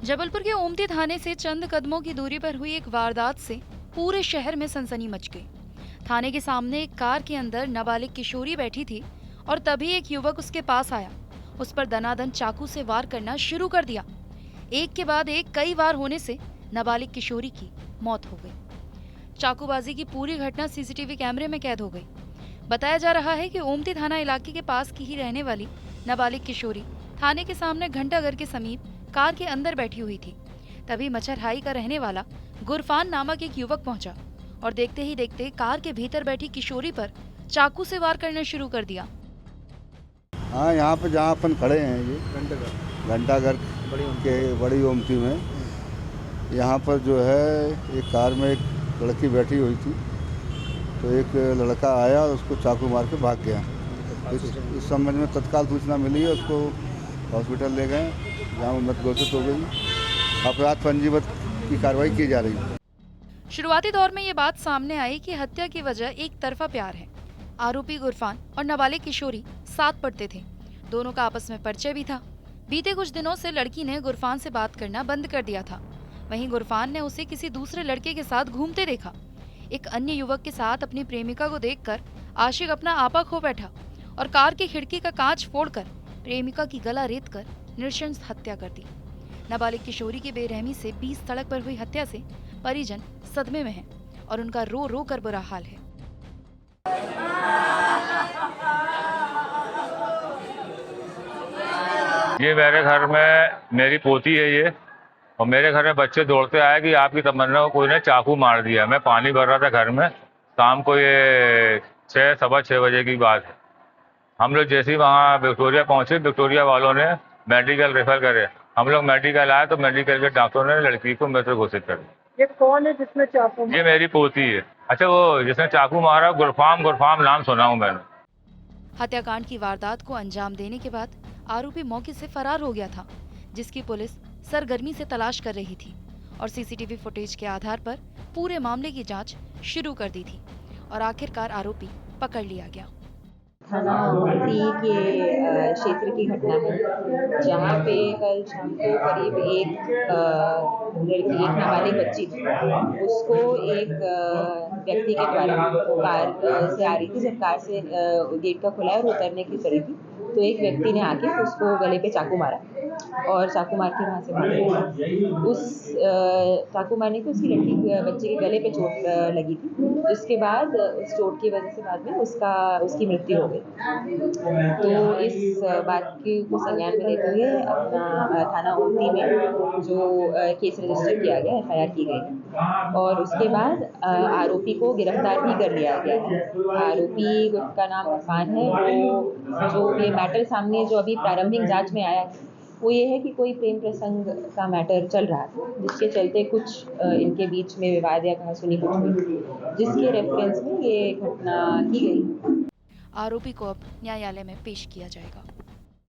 जबलपुर के ओमती थाने से चंद कदमों की दूरी पर हुई एक वारदात से पूरे शहर में सनसनी मच गई। थाने के सामने एक कार के अंदर नाबालिग किशोरी बैठी थी और तभी एक युवक उसके पास आया। उस पर दनादन चाकू से वार करना शुरू कर दिया। एक के बाद एक कई वार होने से नाबालिग किशोरी की मौत हो गई। चाकूबाजी की पूरी घटना सीसीटीवी कैमरे में कैद हो गई। बताया जा रहा है कि ओमती थाना इलाके के पास की ही रहने वाली नाबालिग किशोरी थाने के सामने घंटाघर के समीप कार के अंदर बैठी हुई थी। तभी मच्छरहाई का रहने वाला गुरफान नामक एक युवक पहुंचा और देखते ही देखते कार के भीतर बैठी किशोरी पर चाकू से वार करना शुरू कर दिया। हाँ, यहाँ पे जहाँ अपन खड़े हैं ये घंटाघर के बड़ी ओमती में, यहाँ पर जो है एक कार में एक लड़की बैठी हुई थी, तो एक लड़का आया और उसको चाकू मार के भाग गया। इस संबंध में तत्काल सूचना मिली है, उसको हॉस्पिटल ले गए, जहाँ मृत घोषित हो गई। अपराध पंजीबद्ध की कार्रवाई की जा रही है। शुरुआती दौर में ये बात सामने आई कि हत्या की वजह एक तरफा प्यार है। आरोपी गुरफान और नाबालिग किशोरी साथ पढ़ते थे, दोनों का आपस में परिचय भी था। बीते कुछ दिनों से लड़की ने गुरफान से बात करना बंद कर दिया था। वहीं गुरफान ने उसे किसी दूसरे लड़के के साथ घूमते देखा। एक अन्य युवक के साथ अपनी प्रेमिका को देखकर आशिक अपना आपा खो बैठा और कार की खिड़की का कांच फोड़कर प्रेमिका की गला रेतकर नृशंस हत्या कर दी। नाबालिग किशोरी की बेरहमी से 20 सड़क पर हुई हत्या से परिजन सदमे में हैं और उनका रो रो कर बुरा हाल है। ये मेरे घर में मेरी पोती है ये, और मेरे घर में बच्चे दौड़ते आए कि आपकी तमन्ना को कोई ने चाकू मार दिया। मैं पानी भर रहा था घर में, शाम को ये 6-6:15 बजे की बात है। हम लोग जैसे ही वहाँ विक्टोरिया पहुँचे, विक्टोरिया वालों ने मेडिकल रेफर करे। हम लोग मेडिकल आए तो मेडिकल के डॉक्टरों ने लड़की को मृत घोषित कर दिया। ये कौन है जिसने चाकू मारा? ये मेरी पोती है। अच्छा, वो जिसने चाकू मारा गुरफाम नाम सुना हूँ मैंने। हत्याकांड की वारदात को अंजाम देने के बाद आरोपी मौके से फरार हो गया था, जिसकी पुलिस सरगर्मी से तलाश कर रही थी और सीसीटीवी फुटेज के आधार पर पूरे मामले की जांच शुरू कर दी थी और आखिरकार आरोपी पकड़ लिया गया। थाना ओमती के क्षेत्र की घटना है, जहाँ पे कल शाम को करीब एक नाबालिग बच्ची थी, उसको एक व्यक्ति के द्वारा कार से आ रही थी। जब कार से गेट का खुला है और उतरने की करी थी, तो एक व्यक्ति ने आके उसको गले पे चाकू मारा और चाकू मार के वहाँ से भाग गया। उस चाकू मारने की उसकी बच्चे के गले पे चोट लगी थी, जिसके बाद उस चोट की वजह से बाद में उसकी मृत्यु हो गई। तो इस बात को संज्ञान में लेते हुए अपना थाना ओमती में जो केस रजिस्टर किया गया, FIR की गई है और उसके बाद आरोपी को गिरफ्तार भी कर लिया गया है। आरोपी का नाम गुरफान है। वो जो ये मैटर सामने जो अभी प्रारंभिक जांच में आया है, वो ये है कि कोई प्रेम प्रसंग का मैटर चल रहा था, जिसके चलते कुछ इनके बीच में विवाद या कहासुनी कुछ हुई, जिसके रेफरेंस में ये घटना की गई। आरोपी को अब न्यायालय में पेश किया जाएगा।